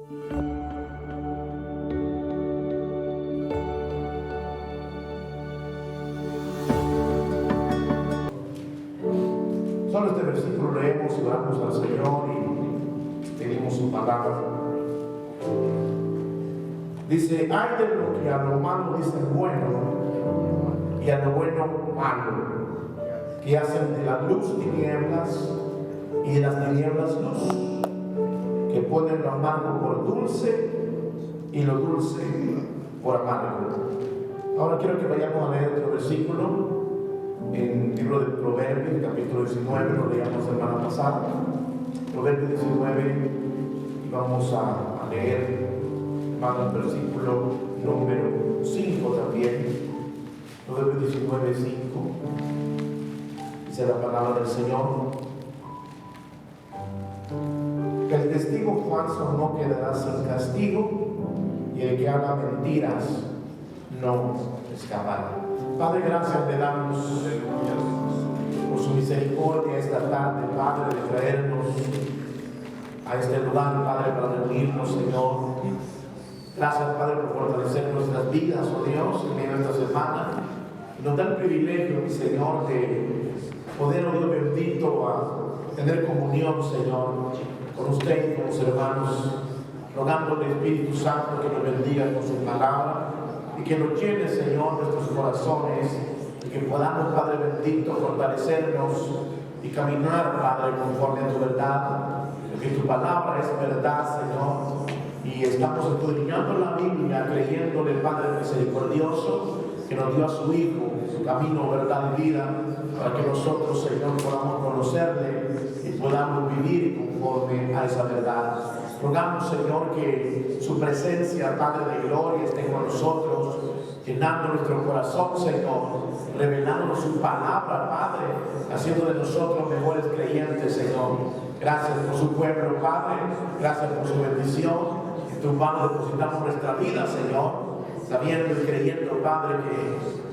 Solo este versículo leemos y oramos al Señor y pedimos su palabra. Dice: ay de lo que a lo malo dicen bueno y a lo bueno malo, que hacen de la luz tinieblas y de las tinieblas luz, que ponen lo amargo por dulce y lo dulce por amargo. Ahora quiero que vayamos a leer otro versículo en el libro de Proverbios, capítulo 19, lo leíamos la semana pasada. Proverbios 19, y vamos a leer, hermano, el versículo número 5 también. Proverbios 19, 5. Dice la palabra del Señor: el testigo falso no quedará sin castigo, y el que habla mentiras no escapará. Padre, gracias le damos por su misericordia esta tarde, Padre, de traernos a este lugar, Padre, para reunirnos, Señor. Gracias, Padre, por fortalecer nuestras vidas, oh Dios, en medio de esta semana. Y nos da el privilegio, mi Señor, de poder, oh Dios bendito, a tener comunión, Señor, con usted y con los hermanos, rogando al Espíritu Santo que nos bendiga con su palabra y que nos llene, Señor, nuestros corazones, y que podamos, Padre bendito, fortalecernos y caminar, Padre, conforme a tu verdad, porque tu palabra es verdad, Señor, y estamos escudriñando la Biblia, creyéndole, Padre misericordioso, que nos dio a su Hijo, su camino, verdad y vida, para que nosotros, Señor, podamos conocerle y podamos vivir conforme a esa verdad. Rogamos, Señor, que su presencia, Padre de gloria, esté con nosotros, llenando nuestro corazón, Señor, revelándonos su palabra, Padre, haciendo de nosotros mejores creyentes, Señor. Gracias por su pueblo, Padre, gracias por su bendición. En tus manos depositamos nuestra vida, Señor, sabiendo y creyendo, Padre,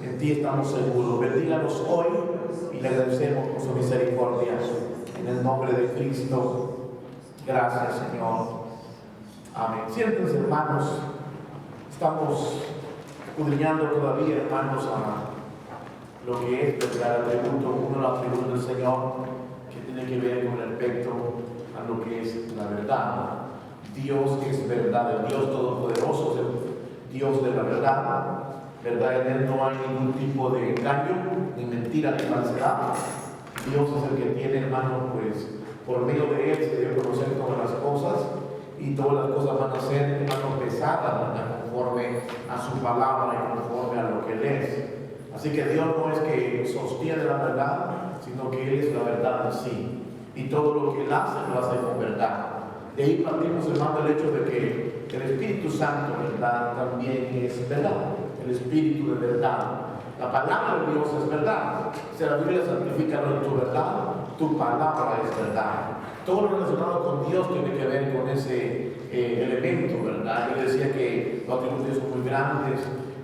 que en ti estamos seguros. Bendíganos hoy y le agradecemos por su misericordia. En el nombre de Cristo. Gracias, Señor. Amén. Siéntense, hermanos. Estamos escudriñando todavía, hermanos, a lo que es el atributo, uno de los atributos del Señor, que tiene que ver con respecto a lo que es la verdad. Dios es verdad, el Dios todopoderoso es el Dios de la verdad. Verdad, en Él no hay ningún tipo de engaño, ni mentira, ni falsedad. Dios es el que tiene, hermanos, pues, por medio de Él se debe conocer todas las cosas, y todas las cosas van a ser, hermanos, pesadas, ¿verdad?, conforme a su palabra y conforme a lo que Él es. Así que Dios no es que sostiene la verdad, sino que Él es la verdad en sí. Y todo lo que Él hace, lo hace con verdad. De ahí partimos, hermano, el hecho de que el Espíritu Santo, ¿verdad?, también es verdad. El Espíritu de verdad. La palabra de Dios es verdad. Si la Biblia santifica en tu verdad, tu palabra es verdad. Todo lo relacionado con Dios tiene que ver con ese elemento, ¿verdad? Yo decía que los atributos son muy grandes,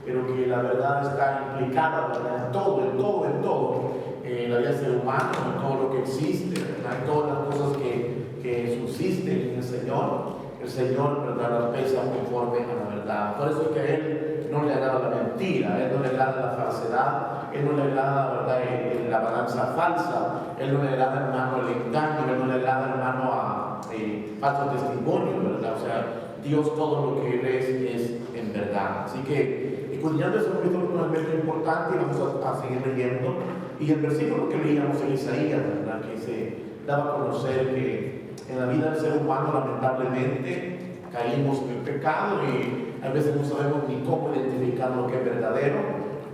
pero que la verdad está implicada, ¿verdad?, en todo, en la vida del ser humano, en todo lo que existe, ¿verdad?, en todas las cosas que subsisten en el Señor. El Señor, ¿verdad?, las pesa conforme a la verdad. Por eso es que a Él no le agrada la mentira, a Él no le agrada la falsedad, a Él no le agrada, ¿verdad?, la balanza falsa, a Él no le agrada, hermano, el engaño, a Él no le agrada, hermano, a falso testimonio, ¿verdad? O sea, Dios, todo lo que Él es en verdad. Así que, escudriñando ese capítulo, es un elemento importante, y vamos a seguir leyendo. Y el versículo que leíamos en Isaías, ¿verdad?, que se daba a conocer que en la vida del ser humano, lamentablemente, caímos en el pecado y a veces no sabemos ni cómo identificar lo que es verdadero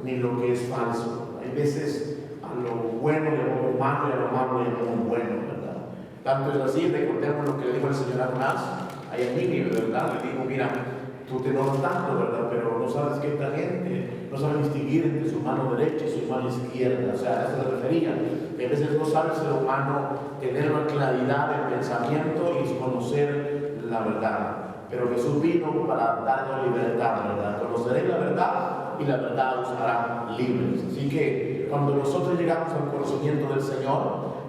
ni lo que es falso. Hay veces a lo bueno le llamamos malo y a lo malo le llamamos bueno, ¿verdad? Tanto es así, recordemos lo que le dijo el Señor a Jonás, ahí en Nínive, ¿verdad? Le dijo: mira, tú te enojas tanto, ¿verdad?, pero no sabes que esta gente no sabe distinguir entre su mano derecha y su mano izquierda. O sea, a eso se refería. A veces no sabe el ser humano tener una claridad de pensamiento y conocer la verdad. Pero Jesús vino para darnos libertad, ¿verdad? Conoceréis la verdad y la verdad os hará libres. Así que cuando nosotros llegamos al conocimiento del Señor,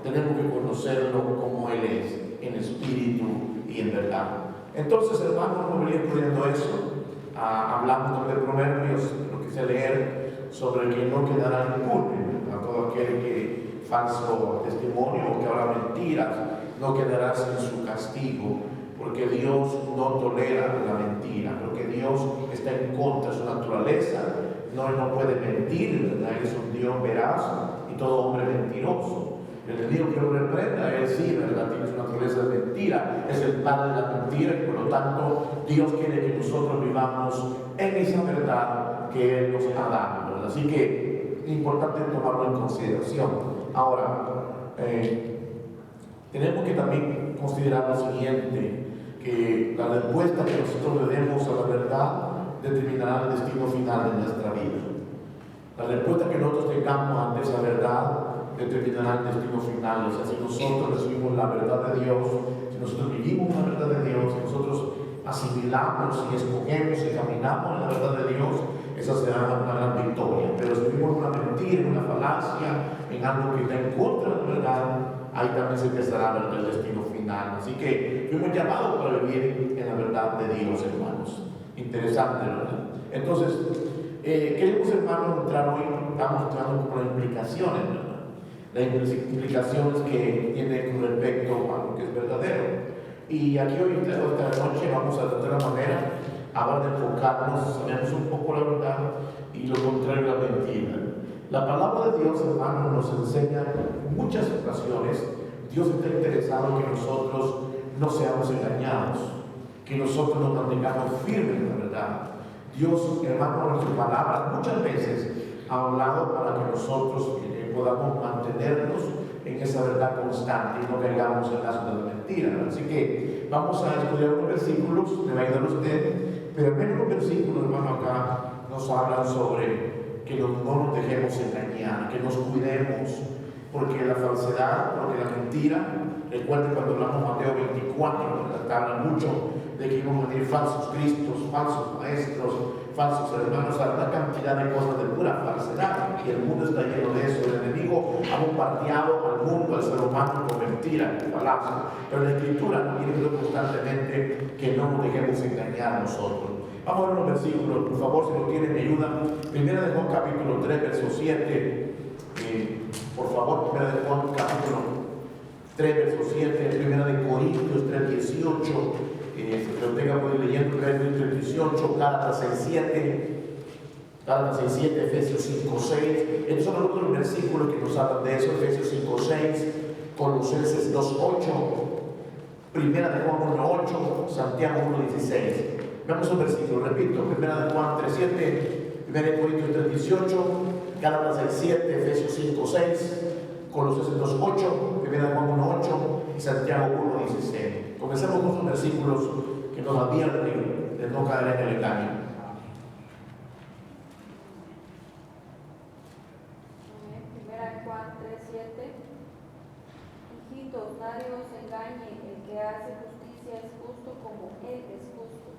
tenemos que conocerlo como Él es, en espíritu y en verdad. Entonces, hermanos, no venía ocurriendo eso. Hablamos de proverbios, lo quise leer sobre que no quedará impune a todo aquel que falso testimonio o que habla mentiras, no quedará sin su castigo, porque Dios no tolera la mentira, porque Dios está en contra de su naturaleza. No, Él no puede mentir, ¿verdad? Él es un Dios veraz y todo hombre mentiroso. El enemigo que lo reprenda, Él sí, ¿verdad? Tiene su naturaleza de mentira, es el padre de la mentira y por lo tanto Dios quiere que nosotros vivamos en esa verdad que Él nos ha dado, ¿verdad? Así que es importante tomarlo en consideración. Ahora, tenemos que también considerar lo siguiente, que la respuesta que nosotros le demos a la verdad determinará el destino final de nuestra vida. La respuesta que nosotros tengamos ante esa verdad determinará el destino final. O sea, si nosotros recibimos la verdad de Dios, si nosotros vivimos la verdad de Dios, si nosotros asimilamos y escogemos y caminamos en la verdad de Dios, esa será una gran victoria. Pero si vivimos una mentira, en una falacia, en algo que está en contra de la verdad, ahí también se empezará a ver el destino final. Así que fuimos llamados para vivir en la verdad de Dios, hermanos. Interesante, ¿verdad? Entonces, queremos, hermanos, entrar hoy, vamos entrando con las implicaciones, ¿verdad? Las implicaciones que tiene con respecto a lo que es verdadero. Y aquí hoy, esta noche, vamos a tratar la manera ahora de enfocarnos, sabemos un poco la verdad y lo contrario a la mentira. La palabra de Dios, hermanos, nos enseña en muchas ocasiones. Dios está interesado en que nosotros no seamos engañados, que nosotros nos mantengamos firmes en la verdad. Dios, hermano, en su palabra muchas veces ha hablado para que nosotros podamos mantenernos en esa verdad constante y no caigamos en lazo de la mentira. Así que vamos a estudiar unos versículos, me va a ayudar usted, pero al menos los versículos, hermano, acá nos hablan sobre que no nos dejemos engañar, que nos cuidemos, porque la falsedad, porque la mentira, recuerden cuando hablamos de Mateo 24, habla mucho de que vamos a venir falsos cristos, falsos maestros, falsos hermanos, una cantidad de cosas de pura falsedad, y el mundo está lleno de eso. El enemigo ha bombardeado al mundo, al ser humano, con mentiras, con palabras, pero la Escritura nos viene diciendo constantemente que no nos dejemos engañar a nosotros. Vamos a ver unos versículos, por favor, si lo tienen, me ayudan. Primera de Juan capítulo 3, verso 7. Por favor, primera de Juan capítulo 3, verso 7. Primera de Corintios 3, 18. Que lo tenga por ir leyendo, 3, 18, Gálatas 6, 7. Gálatas 6, 7, Efesios 5, 6. Estos son los otros versículos que nos hablan de eso. Efesios 5, 6, Colosenses 2, 8, Primera de Juan 1, 8, Santiago 1, 16. Veamos un versículo, repito, Primera de Juan 3, 7, Primera de Corintios 3, 18, Gálatas 6, 7, Efesios 5, 6, Colosenses 2, 8, Primera de Juan 1, 8 y Santiago 1, 16. Comencemos con los versículos que nos advierten de no caer en el engaño. Primera de Juan 3, 7. Hijitos, nadie os engañe, el que hace justicia es justo como Él es justo.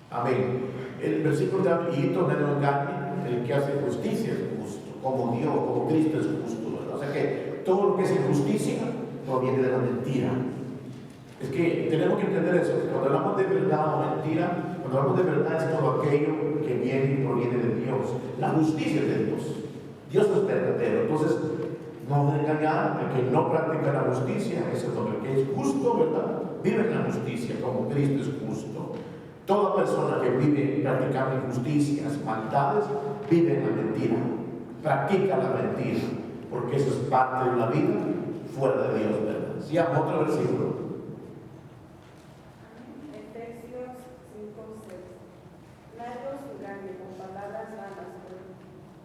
Amén. El versículo de hijitos, nadie os engañe, el que hace justicia es justo, como Dios, como Cristo es justo, ¿verdad? O sea que todo lo que es injusticia proviene de la mentira. Es que tenemos que entender eso, que cuando hablamos de verdad o mentira, cuando hablamos de verdad es todo aquello que viene y proviene de Dios. La justicia es de Dios. Dios es verdadero. Entonces, no nos engañar, el que no practica la justicia, ese es el que es justo, ¿verdad? Vive en la justicia como Cristo es justo. Toda persona que vive practicando injusticias, maldades, vive en la mentira. Practica la mentira, porque eso es parte de la vida fuera de Dios, ¿verdad? Sigamos otro versículo. Efesios 5:6. Nadie os engañe con palabras vanas.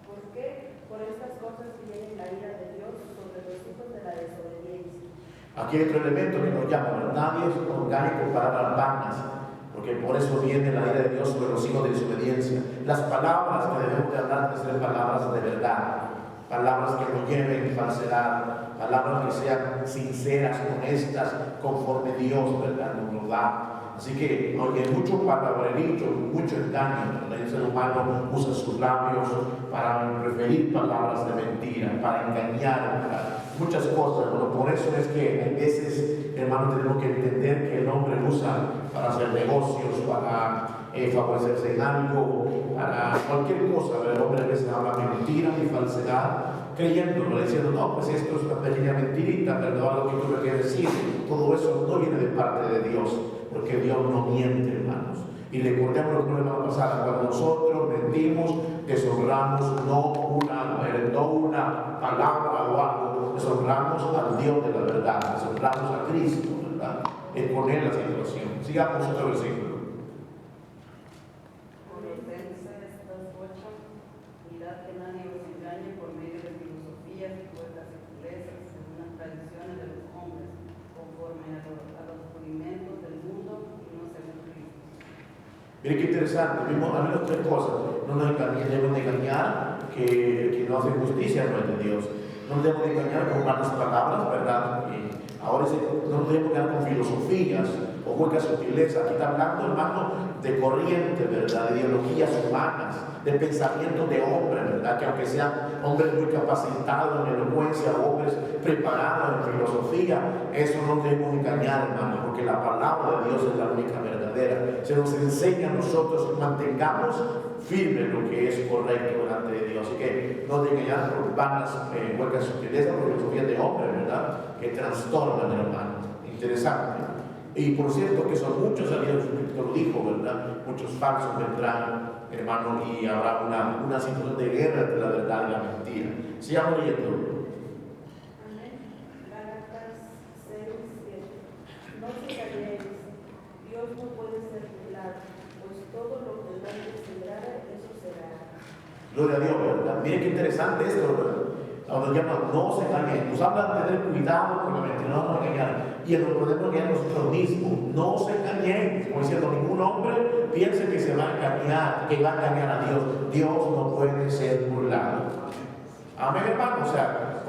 ¿Por qué? Por estas cosas viene la ira de Dios sobre los hijos de la desobediencia. Aquí hay otro elemento que nos llama, nadie os engañe con palabras vanas, porque por eso viene la ira de Dios sobre los hijos de desobediencia. Las palabras que debemos de hablar deben ser palabras de verdad, palabras que no lleven falsedad, palabras que sean sinceras, honestas, conforme Dios, ¿verdad?, nos lo da. Así que, aunque hay mucho palabrerillo, mucho engaño, ¿verdad? El ser humano usa sus labios para referir palabras de mentira, para engañar, para muchas cosas. Bueno, por eso es que hay veces, hermano, tenemos que entender que el hombre usa para hacer negocios, para favorecerse en algo, para cualquier cosa. El hombre a veces habla mentira y falsedad, creyéndolo, diciendo, no, pues esto es una pequeña mentirita, pero algo que tú me quieres decir. Todo eso no viene de parte de Dios, porque Dios no miente, hermanos. Y recordemos lo que nos va a pasar cuando nosotros mentimos, deshonramos no una palabra o algo, deshonramos al Dios de la verdad, deshonramos a Cristo, ¿verdad? Es poner la situación. Sigamos otro versículo. Colosenses 2:8, mirad que nadie os engañe por medio de filosofías y huecas sutilezas, según las tradiciones de los hombres, conforme a los rudimentos del mundo y no según Cristo. Mire qué interesante, vimos al menos tres cosas. No nos debemos de engañar que no hace justicia no es de Dios. No nos debemos de engañar con malas palabras, ¿verdad? Ahora no nos debemos quedar con filosofías o huecas sutilezas. Aquí está hablando, hermano, de corriente, ¿verdad? De ideologías humanas, de pensamientos de hombres, ¿verdad? Que aunque sean hombres muy capacitados en elocuencia, hombres preparados en filosofía, eso no debemos engañar, hermano, porque la palabra de Dios es la única verdadera. Se nos enseña a nosotros que mantengamos firme lo que es correcto delante de Dios. Así que no de engañar por vanas huecas sutilezas, por filosofías de hombres, ¿verdad? Que trastornan, hermano. Interesante. Y por cierto que son muchos, Jesucristo lo dijo, ¿verdad? Muchos falsos vendrán, hermano, y habrá una situación de guerra entre la verdad y la mentira. Sigamos leyendo. Amén. Gálatas 6:7. No os engañéis, Dios no puede ser burlado, pues todo lo que el hombre sembrare, eso será. Gloria a Dios, ¿verdad? Miren qué interesante esto, ¿verdad? Nos llaman, no se engañen. Nos hablan de tener cuidado con la mentira, no nos engañar. Y nos podemos engañar nosotros mismos. No se engañen. Como diciendo, ningún hombre piense que se va a engañar, que va a engañar a Dios. Dios no puede ser burlado. Amén, hermano. O sea,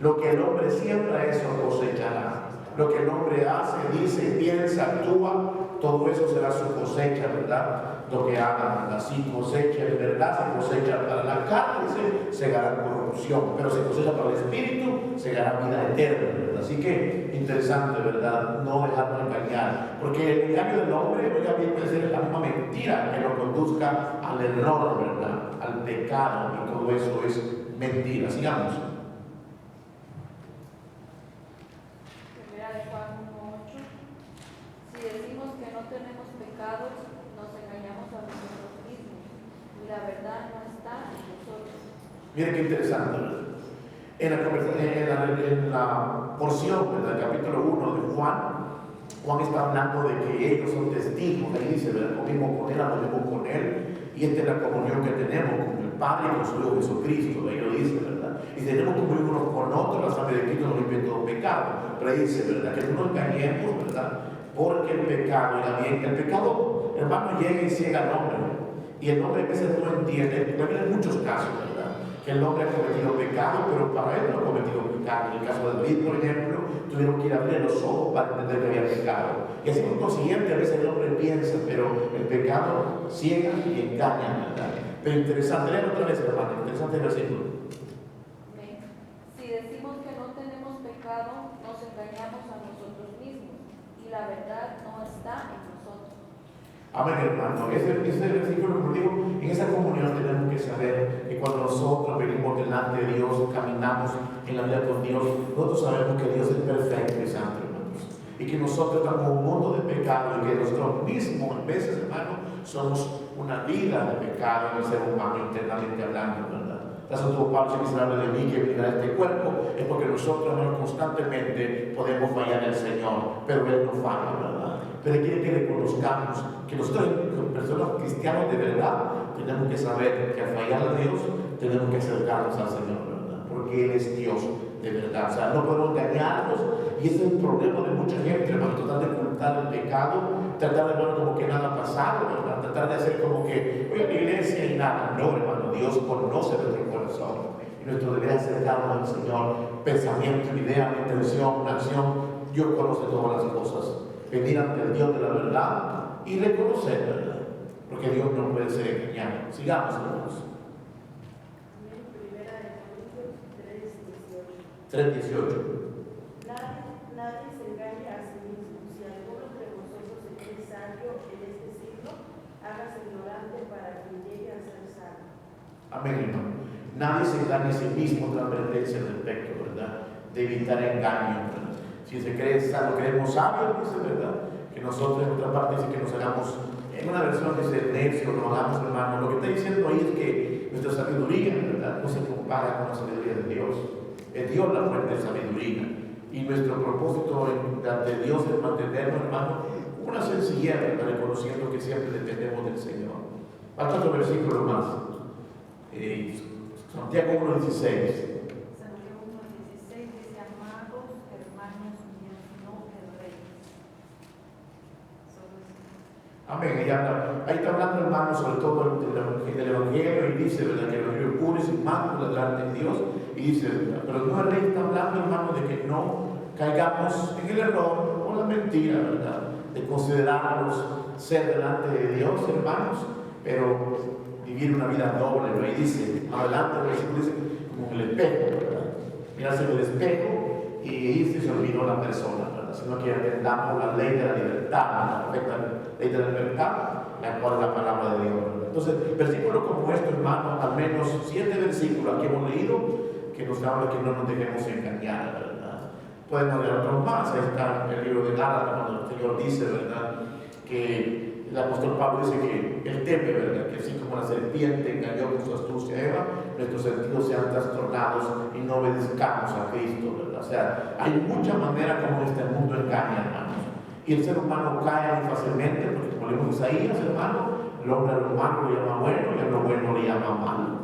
lo que el hombre siembra, eso cosechará. Lo que el hombre hace, dice, piensa, actúa, todo eso será su cosecha, ¿verdad? Lo que hagan, así cosecha en verdad, se cosecha para la carne, se segará corrupción, pero se cosecha para el espíritu, segará vida eterna, ¿verdad? Así que interesante, ¿verdad? No dejarnos engañar, porque el engaño del hombre, oiga bien, puede ser la misma mentira que nos conduzca al error, ¿verdad? Al pecado, y todo eso es mentira. Sigamos. Primera de Juan 1:8. Si decimos que no tenemos pecados, nos engañamos a nosotros mismos y la verdad no está en nosotros. Miren qué interesante, ¿verdad? En la porción del capítulo 1 de Juan está hablando de que ellos son testigos. Ahí dice, ¿verdad? Comimos con él, anduvimos con él, y esta es la comunión que tenemos con el Padre y con su Hijo Jesucristo. Ahí lo dice, ¿verdad? Y tenemos comunión unos con otros, la sangre de Cristo nos limpia de todo pecado. Pero ahí dice, ¿verdad? Que no nos engañemos, ¿verdad? Porque el pecado, el pecado, hermano, llega y ciega al hombre. Y el hombre a veces no entiende, también hay muchos casos, ¿verdad? Que el hombre ha cometido pecado, pero para él no ha cometido pecado. En el caso de David, por ejemplo, tuvieron que ir a abrir los ojos para entender que había pecado. Y así por consiguiente, a veces el hombre piensa, pero el pecado ciega y engaña, ¿verdad? Pero interesante, leer otra vez, hermano, interesante el versículo. Si decimos que no tenemos pecado, nos engañamos a nosotros mismos y la verdad no está en nosotros. Amén, hermano. Ese versículo, como digo, en esa comunión tenemos que saber que cuando nosotros venimos delante de Dios, caminamos en la vida con Dios, nosotros sabemos que Dios es perfecto y santo, hermanos. Y que nosotros estamos en un mundo de pecado y que nosotros mismos, a veces, hermano, somos una vida de pecado en el ser humano, internamente hablando, ¿verdad? Eso tuvo Pablo, si quisiera hablar de mí, que viniera este cuerpo, es porque nosotros, hermanos, constantemente podemos fallar al Señor, pero Él no falla, ¿verdad? Pero Él quiere que reconozcamos que nosotros, como personas cristianas de verdad, tenemos que saber que al fallar a Dios, tenemos que acercarnos al Señor, ¿verdad? Porque Él es Dios de verdad. O sea, no podemos engañarnos, y ese es el problema de mucha gente, hermano, tratar de ocultar el pecado, tratar de ver como que nada ha pasado, ¿verdad? Tratar de hacer como que, oye, la iglesia y nada. No, hermano, Dios conoce nuestro corazón, y nuestro deber es acercarnos al Señor, pensamiento, idea, intención, acción. Dios conoce todas las cosas. venir ante el Dios de la verdad y reconocer, ¿verdad? Porque Dios no puede ser engañado. Sigamos, hermanos. Primera de Corintios 3:18. 3:18. Nadie se engaña a sí mismo. Si alguno de vosotros se cree sabio en este siglo, hágase ignorante para que llegue a ser sabio. Amén, hermano. Nadie se engaña a sí mismo, otra advertencia al respecto, ¿verdad? De evitar engaño, ¿verdad? Si se cree sabio, creemos sabios, dice, ¿verdad? Que nosotros en otra parte dice que nos hagamos, en una versión dice necio, no hagamos, hermano. Lo que está diciendo ahí es que nuestra sabiduría, ¿verdad?, no se compara con la sabiduría de Dios. Es Dios la fuente de sabiduría. Y nuestro propósito ante Dios es mantenernos, hermano, una sencillez, ¿verdad?, reconociendo que siempre dependemos del Señor. Falta otro versículo más. Santiago 1:16. Santiago 1:16 dice: amados hermanos míos, no erréis. Amén. Ahí está hablando, hermano, sobre todo del Evangelio, y dice, ¿verdad?, que el Evangelio puro y sin mácula delante de Dios. Y dice, ¿verdad?, pero no el rey está hablando, hermano, de que no caigamos en el error o la mentira, ¿verdad?, de considerarnos ser delante de Dios, hermanos, pero vivir una vida doble, ¿no? Ahí dice, adelante, el versículo dice, como el espejo, ¿verdad? Mirarse en el espejo y ahí se olvidó la persona, ¿verdad? Sino que atendamos la ley de la libertad, la perfecta ley de la libertad, la cual es la palabra de Dios, ¿verdad? Entonces, versículos como estos, hermano, al menos 7 versículos aquí hemos leído que nos habla que no nos dejemos engañar, ¿verdad? Podemos leer otros más. Ahí está el libro de Gálatas, cuando el Señor dice, ¿verdad?, que el apóstol Pablo dice que él teme, ¿verdad?, que así como la serpiente engañó con su astucia a Eva, nuestros sentidos sean trastornados y no obedezcamos a Cristo, ¿verdad? O sea, hay muchas maneras como este mundo engaña, hermanos. Y el ser humano cae muy fácilmente, porque como leemos Isaías, hermano, el hombre a lo malo lo llama bueno y a lo bueno le llama malo.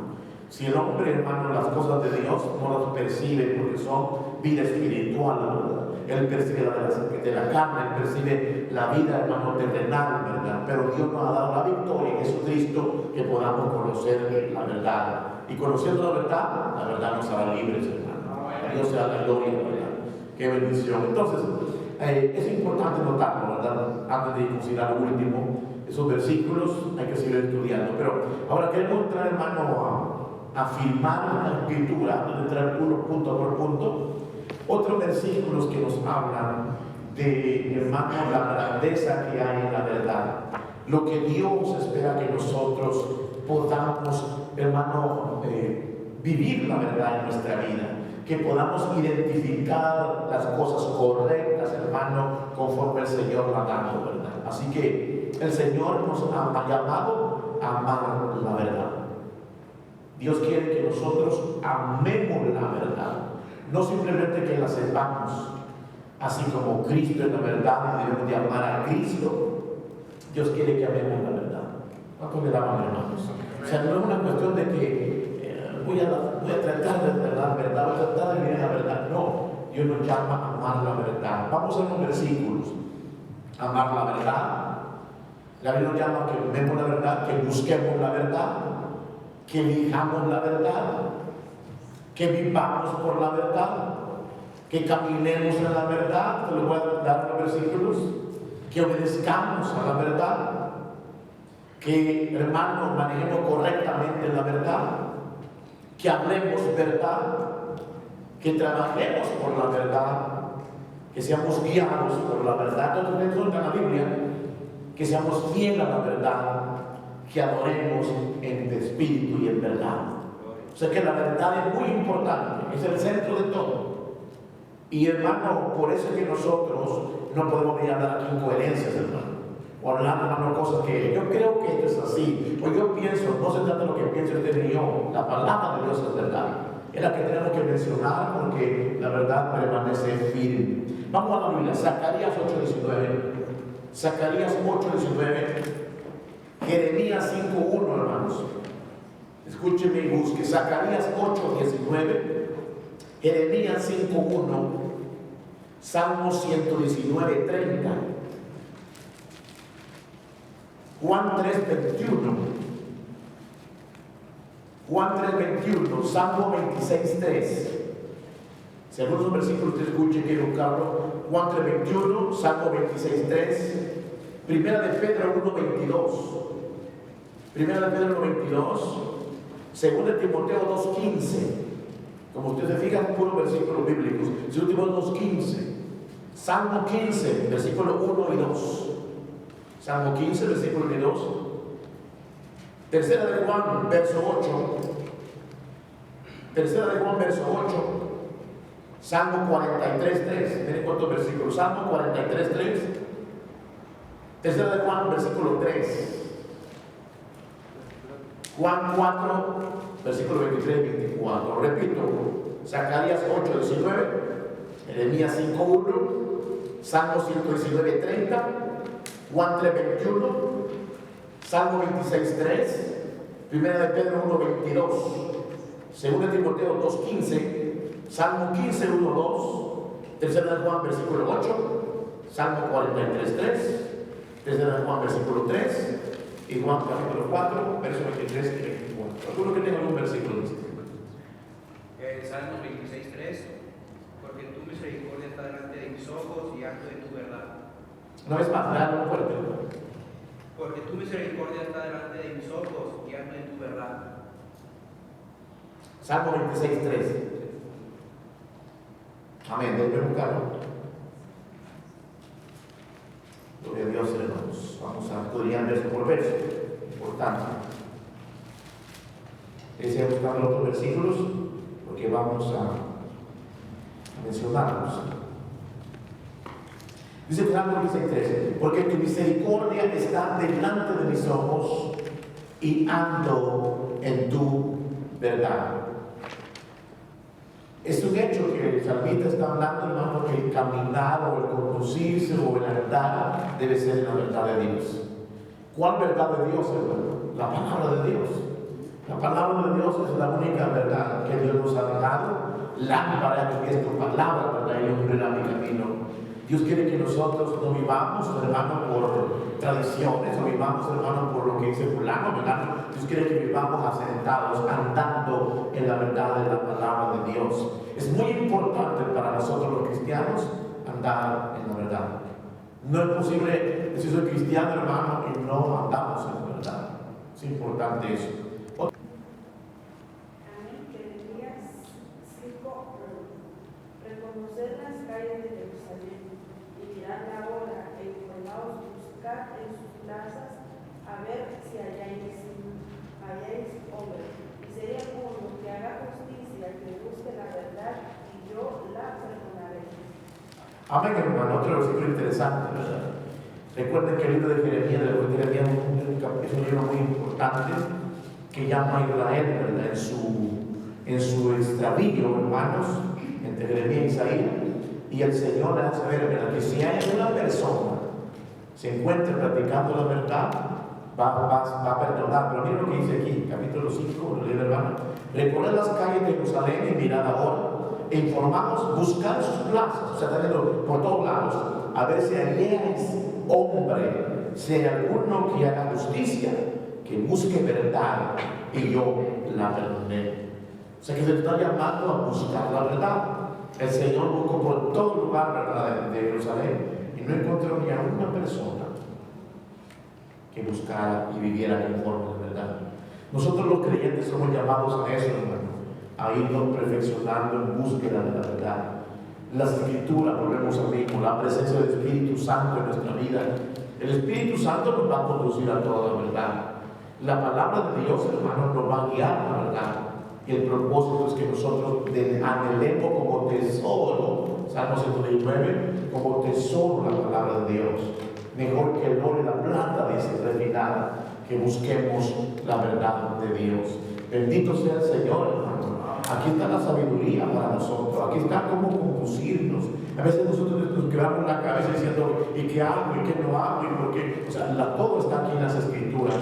Si el hombre, hermano, las cosas de Dios no las percibe porque son vida espiritual, ¿verdad? Él percibe de la carne, él percibe la vida, hermano, terrenal, ¿verdad? Pero Dios nos ha dado la victoria en Jesucristo, que podamos conocer la verdad. Y conociendo la verdad nos hará libres, hermano. A Dios sea la gloria, ¿verdad? Qué bendición. Entonces, es importante notarlo, ¿verdad? Antes de considerar lo último, esos versículos hay que seguir estudiando. Pero ahora queremos entrar, hermano, a afirmar la escritura, de entrar punto por punto. Otros versículos que nos hablan de, hermano, la grandeza que hay en la verdad. Lo que Dios espera que nosotros podamos, hermano, vivir la verdad en nuestra vida. Que podamos identificar las cosas correctas, hermano, conforme el Señor lo ha dado, ¿verdad? Así que el Señor nos ha llamado a amar la verdad. Dios quiere que nosotros amemos la verdad, no simplemente que la sepamos, así como Cristo es la verdad y debemos de amar a Cristo. Dios quiere que amemos la verdad. ¿Cuánto le daban, hermanos? O sea, no es una cuestión de que voy a tratar de la verdad, voy a tratar de vivir la verdad. No, Dios nos llama a amar la verdad. Vamos a los versículos. Amar la verdad. La Biblia nos llama a que amemos la verdad, que busquemos la verdad, que elijamos la verdad, que vivamos por la verdad, que caminemos en la verdad. Te lo voy a dar los versículos. Que obedezcamos a la verdad, que, hermanos, manejemos correctamente la verdad, que hablemos verdad, que trabajemos por la verdad, que seamos guiados por la verdad. Todo esto está en la Biblia. Que seamos fieles a la verdad, que adoremos en espíritu y en verdad. O sea que la verdad es muy importante, es el centro de todo. Y, hermano, por eso es que nosotros no podemos venir a hablar aquí incoherencias, hermano, o hablar, hermano, cosas que yo creo que esto es así, o yo pienso. No se trata de lo que pienso usted ni yo. La palabra de Dios es verdad, es la que tenemos que mencionar, porque la verdad permanece firme. Vamos a la Biblia, Zacarías 8:19. Zacarías 8:19, Jeremías 5:1, hermanos. Escúcheme y busque. Zacarías 8:19, Jeremías 5:1, Salmos 119:30, Juan 3:21, Juan 3:21, Salmo 26:3. Si algunos versículos te escuchen, quiero buscarlo. Juan 3:21, Salmo 26:3, Primera de Pedro 1:22, Primera de Pedro 1:22, Segunda de Timoteo 2:15. Como ustedes se fijan, puros versículos bíblicos. Segundo de Timoteo 2:15, Salmo 15, versículos 1 y 2. Salmo 15, versículo 1 y 2. Tercera de Juan, verso 8. Tercera de Juan, verso 8. Salmo 43:3. Miren cuántos versículos. Salmo 43:3. Tercera de Juan, versículo 3. Juan 4, versículo 23 y 24. Repito: Zacarías 8:19, Jeremías 5:1, Salmo 119:30, Juan 3:21, Salmo 26:3, Primera de Pedro 1:22, Segunda de Timoteo 2:15, Salmo 15:1-2, Tercera de Juan, versículo 8, Salmo 43:3, Tercera de Juan, versículo 3, y Juan capítulo 4, versos 23 y 24. ¿Alguno que tenga algún versículo distinto? Salmos 26:3, porque tu misericordia está delante de mis ojos y ando en tu verdad. Una vez más, dale fuerte. Porque tu misericordia está delante de mis ojos y ando en tu verdad. Salmo 26:3. Amén. Debe buscarlo. Gloria a Dios, hermanos. Vamos a estudiar verso por verso. Importante. Deseo buscar los otros versículos porque vamos a mencionarlos. Dice el Salmo 26:3: porque tu misericordia está delante de mis ojos y ando en tu verdad. Es un hecho que el salmista está hablando, hermano, que el caminar o el conducirse o el andar debe ser en la verdad de Dios. ¿Cuál verdad de Dios, hermano? La palabra de Dios. La palabra de Dios es la única verdad que Dios nos ha dejado. Lámpara a mi pies tu palabra, para ir a mi camino. Dios quiere que nosotros no vivamos, hermano, por tradiciones, o vivamos, hermano, por lo que dice fulano, ¿verdad? Dios quiere que vivamos asentados, andando en la verdad de la palabra de Dios. Es muy importante para nosotros los cristianos andar en la verdad. No es posible decir soy cristiano, hermano, y no andamos en la verdad. Es importante eso. Jeremías 5, reconocer las calles de Jerusalén y mirar la hora e informaos, buscar en sus plazas a ver si halláis hombre, y sería uno que haga justicia, que busque la verdad, y yo la perdonaré. Amén, hermano. Otro versículo interesante, ¿verdad? Recuerden que el libro de Jeremías, es un libro muy importante que llama a Israel, ¿verdad? En su extravío, hermanos, entre Jeremías y Isaías. Y el Señor le hace ver, ¿verdad?, que si hay una persona se encuentra practicando la verdad, va a perdonar. Pero miren lo que dice aquí, capítulo 5, el hermano: recorred las calles de Jerusalén y mirad ahora, e informados, buscad sus plazas, o sea, teniendo por todos lados, a ver si halláis hombre, si hay alguno que haga justicia, que busque verdad, y yo la perdoné. O sea, que se está llamando a buscar la verdad. El Señor buscó por todo lugar, ¿verdad?, de Jerusalén, y no encontró ni a una persona que buscara y viviera conforme a la verdad. Nosotros los creyentes somos llamados a eso, hermano, a irnos perfeccionando en búsqueda de la verdad. Las Escrituras, volvemos al mismo, la presencia del Espíritu Santo en nuestra vida. El Espíritu Santo nos va a conducir a toda la verdad. La palabra de Dios, hermano, nos va a guiar a la verdad. Y el propósito es que nosotros anhelemos como tesoro, Salmo 119, como tesoro la palabra de Dios. Mejor que el oro y la plata, dice, refinada, que busquemos la verdad de Dios. Bendito sea el Señor, hermano. Aquí está la sabiduría para nosotros. Aquí está cómo conducirnos. A veces nosotros nos quedamos en la cabeza diciendo, ¿y qué hago? ¿Y qué no hago? ¿Y por qué? O sea, todo está aquí en las Escrituras,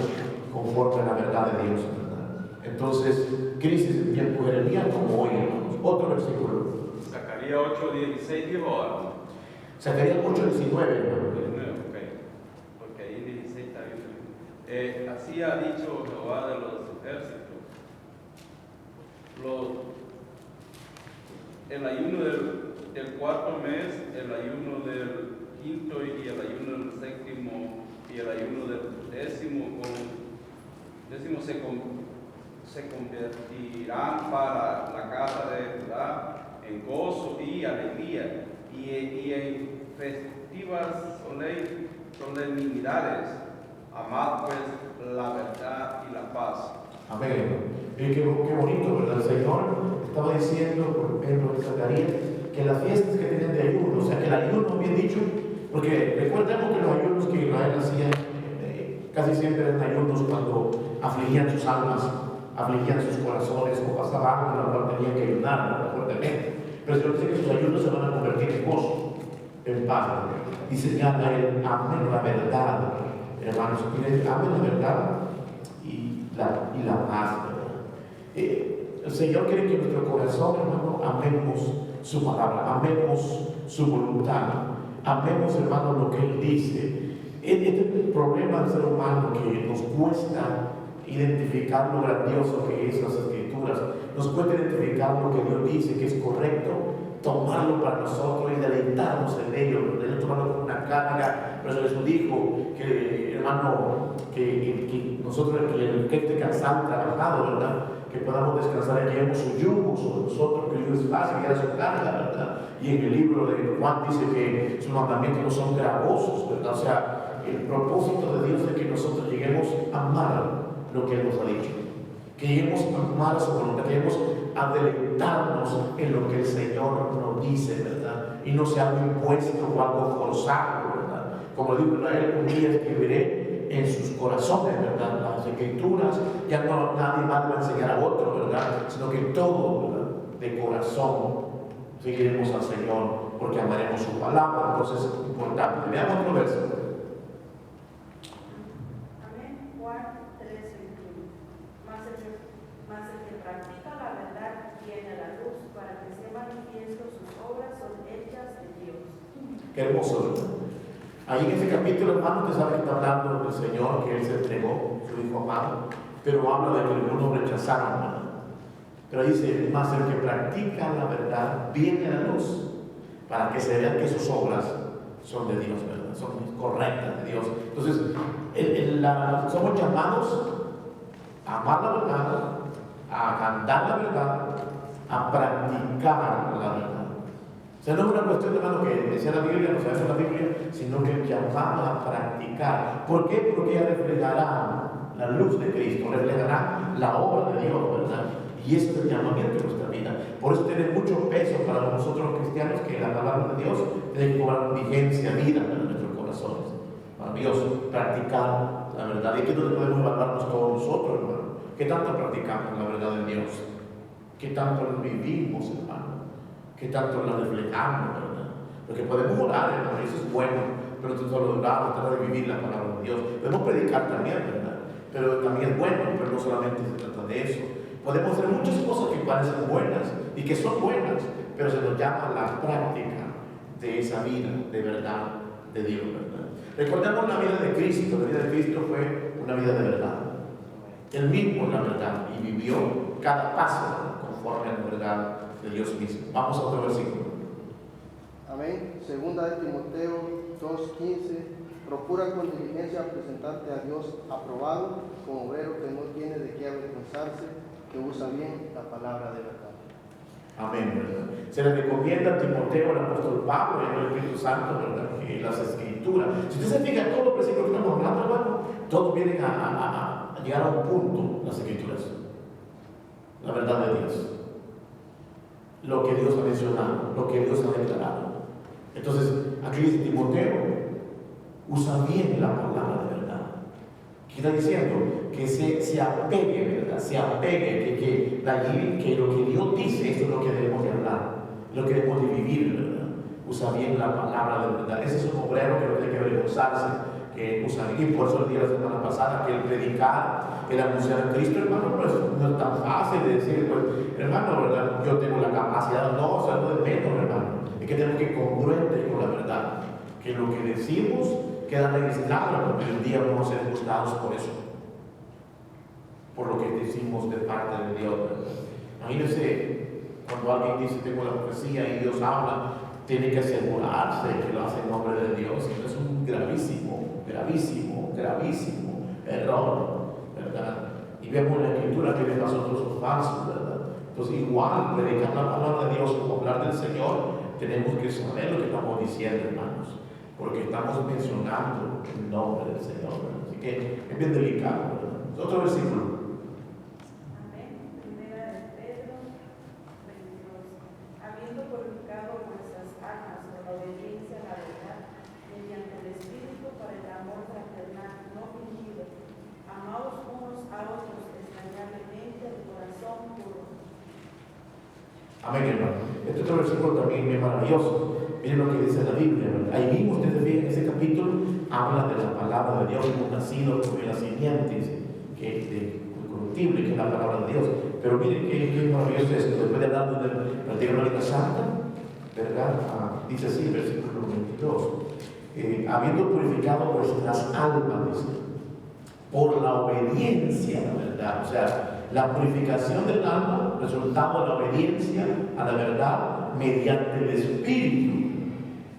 conforme a la verdad de Dios, ¿verdad? Entonces, crisis en tiempo de Jeremías como hoy, hermanos. Otro versículo. Zacarías 8:16 dijo algo. Zacarías 8:19, hermano. 19, ok. Porque ahí 16 está bien. Así ha dicho Jehová de los ejércitos. el ayuno del cuarto mes, el ayuno del quinto y el ayuno del séptimo y el ayuno del décimo se convertirán para la casa de Judá en gozo y alegría, y en festivas solemnidades. Amad pues la verdad y la paz. Amén. Qué bonito, ¿verdad? El Señor estaba diciendo por ejemplo en Zacarías que las fiestas que tienen de ayuno, o sea, que el ayuno, bien dicho, porque recordemos que los ayunos que Israel hacía casi siempre eran ayunos cuando afligían sus almas, afligían sus corazones, o pasaba algo en la cual tenían que ayunar fuertemente. Pero el Señor dice que sus ayunos se van a convertir en gozo, en paz. Y señala el amen la verdad, hermanos, amen la verdad y la paz, ¿verdad? El Señor quiere que nuestro corazón, hermano, amemos su palabra, amemos su voluntad, amemos, hermano, lo que Él dice. Este es el problema del ser humano, que nos cuesta identificar lo grandioso que es las Escrituras, nos cuesta identificar lo que Dios dice que es correcto, tomarlo para nosotros y deleitarnos en ello, no tomarlo como una carga. Por eso Jesús dijo que, hermano, que nosotros, que esté cansado, trabajado, ¿verdad?, que podamos descansar y llevemos su yugo sobre nosotros, que el yugo es fácil y era su carga, ¿verdad? Y en el libro de Juan dice que sus mandamientos no son gravosos, ¿verdad? O sea, el propósito de Dios es que nosotros lleguemos a amar lo que Él nos ha dicho, que lleguemos a amar su voluntad, que lleguemos a deleitarnos en lo que el Señor nos dice, ¿verdad? Y no sea algo impuesto o algo forzado, ¿verdad? Como dijo Israel, un día escribiré en sus corazones, ¿verdad?, las Escrituras. Ya no nadie más va a enseñar a otro, ¿verdad?, sino que todo, ¿verdad?, de corazón seguiremos al Señor porque amaremos su palabra. Entonces es importante. Veamos otro verso. Amén. Juan 3:21. Mas el que practica la verdad viene a la luz, para que sea manifiesto sus obras son hechas de Dios. Qué hermoso, ¿verdad? Ahí en ese capítulo, hermano, usted sabe que está hablando del Señor, que Él se entregó, su Hijo amado, pero habla de que algunos rechazaron, ¿verdad? Pero dice, más el que practica la verdad viene a la luz, para que se vean que sus obras son de Dios, ¿verdad?, son correctas de Dios. Entonces, somos llamados a amar la verdad, a cantar la verdad, a practicar la verdad. O sea, no es una cuestión, hermano, que decía la Biblia, no sabemos la Biblia, sino que llamamos a practicar. ¿Por qué? Porque ella reflejará la luz de Cristo, reflejará la obra de Dios, ¿verdad? Y ese es el llamamiento de nuestra vida. Por eso tiene mucho peso para nosotros los cristianos que la palabra de Dios tiene que cobrar vigencia, vida en nuestros corazones. Para Dios, practicar la verdad. Y aquí es donde podemos evaluarnos todos nosotros, hermano. ¿Qué tanto practicamos la verdad de Dios? ¿Qué tanto lo vivimos, hermano? ¿Qué tanto la reflejamos, verdad? Porque podemos orar, hermano, eso es bueno, pero no solo orar, tratar de vivir la palabra de Dios. Podemos predicar también, ¿verdad? Pero también es bueno, pero no solamente se trata de eso. Podemos hacer muchas cosas que parecen buenas y que son buenas, pero se nos llama la práctica de esa vida de verdad de Dios, ¿verdad? Recordemos la vida de Cristo. La vida de Cristo fue una vida de verdad. Él mismo la verdad y vivió cada paso conforme a la verdad de Dios mismo. Vamos a otro versículo. Amén. Segunda de Timoteo 2:15. Procura con diligencia presentarte a Dios aprobado, como obrero que no tiene de qué avergonzarse, que usa bien la palabra de verdad. Amén, ¿verdad? Se le recomienda a Timoteo, el apóstol Pablo y el Espíritu Santo, ¿verdad?, que las Escrituras. Si usted se fija en todos los versículos que estamos hablando, hermano, todos vienen a llegar a un punto, las Escrituras. La verdad de Dios. Lo que Dios ha mencionado, lo que Dios ha declarado. Entonces, aquí dice Timoteo, usa bien la palabra de verdad. ¿Qué está diciendo? Que se apegue, ¿verdad? Se apegue, que lo que Dios dice, esto es lo que debemos de hablar, lo que debemos de vivir, ¿verdad? Usa bien la palabra de verdad. Ese es un obrero que no tiene que avergonzarse, que usa bien. Por eso el día de la semana pasada, que el predicar, el anunciar a Cristo, hermano, no es tan fácil de decir, pues, hermano, ¿verdad?, yo tengo la capacidad. No, o sea, no de menos, hermano. Es que tenemos que ir congruentes con la verdad. Que lo que decimos queda registrado, porque un día vamos a ser juzgados por eso, por lo que decimos de parte de Dios. Imagínense Cuando alguien dice tengo la profecía y Dios habla, tiene que asegurarse que lo hace en nombre de Dios. Es un gravísimo error, ¿verdad? Y vemos en la Escritura que nosotros son falsos, ¿verdad? Entonces, igual, predicar la palabra de Dios o hablar del Señor, tenemos que saber lo que estamos diciendo, hermanos, porque estamos mencionando el nombre del Señor, ¿verdad? Así que es bien delicado, ¿verdad? Otro versículo. Amén. Primera de Pedro 22. Habiendo purificado nuestras almas por la obediencia a la verdad, mediante el Espíritu para el amor fraternal no fingido, amaos unos a otros extrañablemente de corazón puro. Amén, hermano. Este otro versículo también es maravilloso. Miren lo que dice la Biblia, ¿verdad? Ahí mismo, ustedes ven en ese capítulo, habla de la palabra de Dios, hemos nacido por la simiente corruptible, que es la palabra de Dios. Pero miren qué maravilloso es esto. Después de hablar de la Teología Santa, ¿verdad? Dice así el versículo 22. Habiendo purificado vuestras almas, dice, por la obediencia, ¿verdad? O sea, la purificación del alma, resultado de la obediencia a la verdad mediante el Espíritu.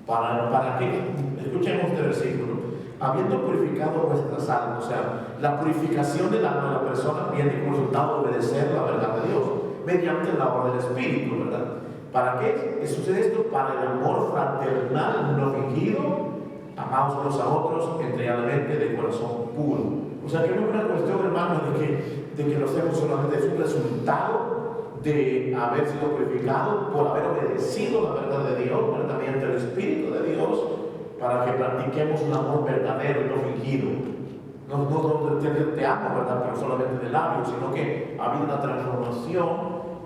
¿Para qué? Escuchemos este versículo. Habiendo purificado vuestras almas, o sea, la purificación del alma de la persona viene como resultado de obedecer la verdad de Dios, mediante la obra del Espíritu, ¿verdad? ¿Para qué sucede esto? Para el amor fraternal no fingido, amados unos a otros, entregadamente de corazón puro. O sea, que no es una cuestión, hermanos, de que lo hacemos solamente, es un resultado de haber sido purificado por haber obedecido la verdad de Dios, pero también ante el Espíritu de Dios, para que practiquemos un amor verdadero y no fingido. No te amo, ¿verdad? Pero solamente de labios, sino que ha habido una transformación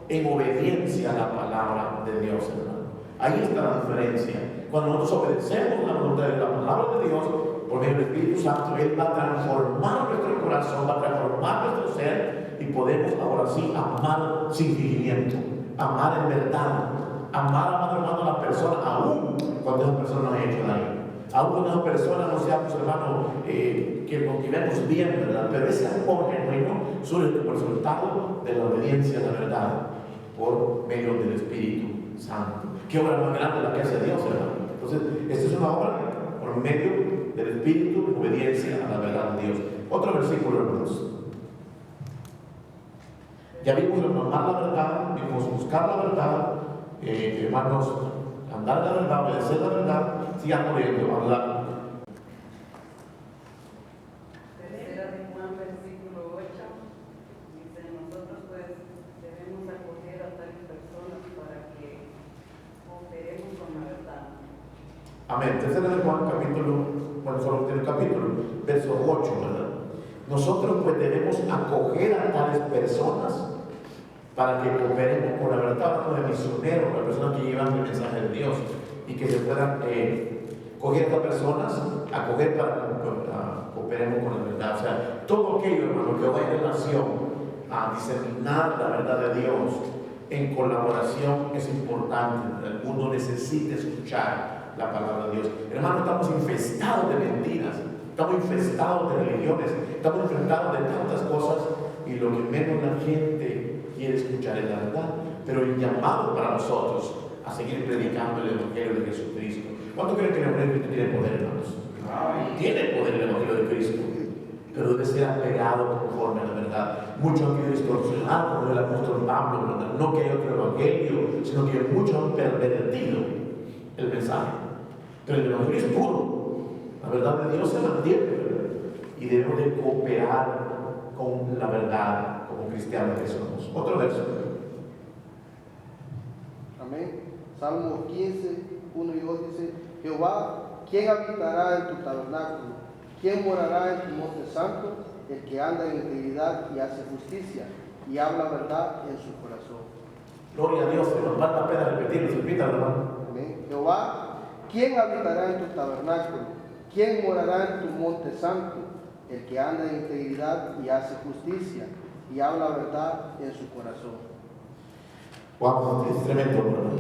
en obediencia a la palabra de Dios, hermano. Ahí está la diferencia. Cuando nosotros obedecemos la voluntad de la palabra de Dios, por medio del Espíritu Santo, Él va a transformar nuestro corazón, va a transformar nuestro ser, y podemos ahora sí amar sin fingimiento, amar en verdad, amar, hermano, a la persona, aún cuando esa persona nos ha hecho daño. Aún cuando esa persona no seamos, hermano, que nos llevemos bien, ¿verdad? Pero ese amor genuino surge como resultado de la obediencia a la verdad por medio del Espíritu Santo. ¿Qué obra más grande la que hace Dios, hermano? Entonces, esta es una obra por medio del Espíritu en obediencia a la verdad de Dios. Otro versículo, hermanos. Ya vimos amar la verdad, vimos buscar la verdad, hermanos, andar la verdad, obedecer la verdad, sigan corriendo, hablar. Tercera de Juan, versículo 8, dice: nosotros pues debemos acoger a tales personas para que cooperemos con la verdad. Amén. Tercera de Juan, solo tiene el capítulo, verso 8, ¿verdad? Nosotros pues debemos acoger a tales personas para que cooperemos con la verdad, con el misionero, con las personas que llevan el mensaje de Dios, y que se puedan coger a estas personas, acoger para que cooperemos con la verdad. O sea, todo aquello, hermano, que vaya en relación a diseminar la verdad de Dios en colaboración es importante. El mundo necesita escuchar la palabra de Dios. Hermano, estamos infestados de mentiras, estamos infestados de religiones, estamos infestados de tantas cosas, y lo que menos la gente quiere escuchar es la verdad. Pero el llamado para nosotros a seguir predicando el Evangelio de Jesucristo. ¿Cuánto creen que el Evangelio de Cristo tiene poder, hermanos? Tiene poder el Evangelio de Cristo, pero debe ser apegado conforme a la verdad. Muchos han querido distorsionar, como el apóstol Pablo, ¿verdad? No que hay otro Evangelio, sino que muchos han pervertido el mensaje. Pero el Evangelio es puro. La verdad de Dios se mantiene, ¿verdad? Y debemos de cooperar con la verdad como cristianos que somos. Otro verso. Amén. Salmo 15, 1 y 2 dice: Jehová, ¿quién habitará en tu tabernáculo? ¿Quién morará en tu monte santo? El que anda en integridad y hace justicia y habla verdad en su corazón. Gloria a Dios, hermano. Vale la pena repetirlo, repítalo, hermano. Amén. Jehová, ¿quién habitará en tu tabernáculo? ¿Quién morará en tu monte santo? El que anda en integridad y hace justicia y habla verdad en su corazón. Wow, es tremendo, hermano.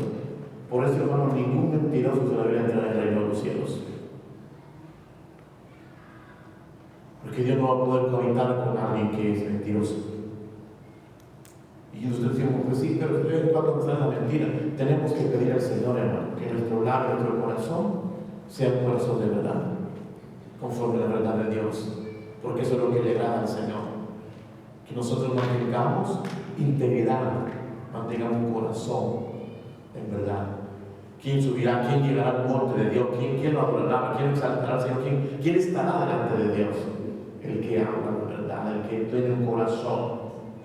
Por eso, hermano, ningún mentiroso se debería entrar en el reino de los cielos. Porque Dios no va a poder cohabitar con alguien que es mentiroso. Y Y nosotros decimos, pues sí, pero de vez en cuando nos sale la mentira. Tenemos que pedir al Señor, hermano, que nuestro labio, nuestro corazón sea un corazón de verdad, conforme a la verdad de Dios, porque eso es lo que le agrada al Señor. Que nosotros mantengamos integridad, mantengamos un corazón en verdad. ¿Quién subirá? ¿Quién llegará al monte de Dios? ¿Quién lo adorará? ¿Quién exaltará al Señor? ¿Quién estará delante de Dios? El que habla la verdad, el que tiene un corazón